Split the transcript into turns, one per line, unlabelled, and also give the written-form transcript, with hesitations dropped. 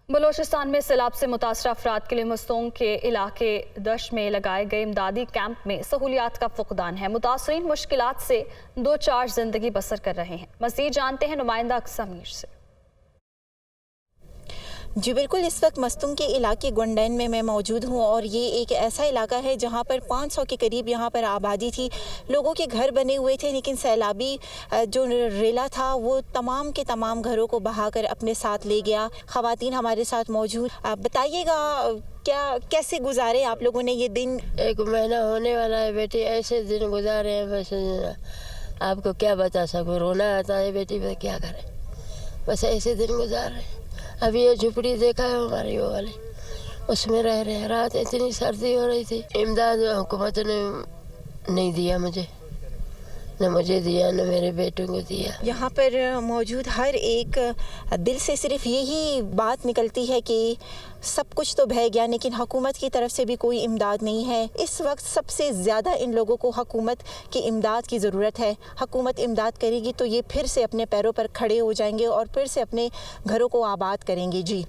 बलोचिस्तान में सैलाब से मुतासर अफराद के लिए मस्तूंग के इलाके दश में लगाए गए इमदादी कैंप में सहूलियात का फुकदान है। मुतासरीन मुश्किलात से दो चार जिंदगी बसर कर रहे हैं। मज़ीद जानते हैं नुमाइंदा समीर से।
जी बिल्कुल, इस वक्त मस्तूंग के इलाके गुंडैन में मैं मौजूद हूँ और ये एक ऐसा इलाका है जहाँ पर 500 के करीब यहाँ पर आबादी थी। लोगों के घर बने हुए थे, लेकिन सैलाबी जो रेला था वो तमाम के तमाम घरों को बहाकर अपने साथ ले गया। ख़वातीन हमारे साथ मौजूद, आप बताइएगा क्या कैसे गुजारे आप लोगों ने ये दिन?
1 महीना होने वाला है बेटी, ऐसे दिन गुजारे हैं बस आपको क्या बता सकूँ। रोना आता है बेटी, पर क्या करें, बस ऐसे दिन गुजार रहे हैं। अभी ये झुपड़ी देखा है हमारी वो वाली, उसमें रह रहे हैं। रात इतनी सर्दी हो रही थी, इमदाद हुकूमत ने नहीं दिया मुझे, न मुझे दिया न मेरे बेटों को दिया।
यहाँ पर मौजूद हर एक दिल से सिर्फ यही बात निकलती है कि सब कुछ तो बह गया, लेकिन हुकूमत की तरफ से भी कोई इमदाद नहीं है। इस वक्त सबसे ज़्यादा इन लोगों को हुकूमत की इमदाद की ज़रूरत है। हुकूमत इमदाद करेगी तो ये फिर से अपने पैरों पर खड़े हो जाएंगे और फिर से अपने घरों को आबाद करेंगे। जी।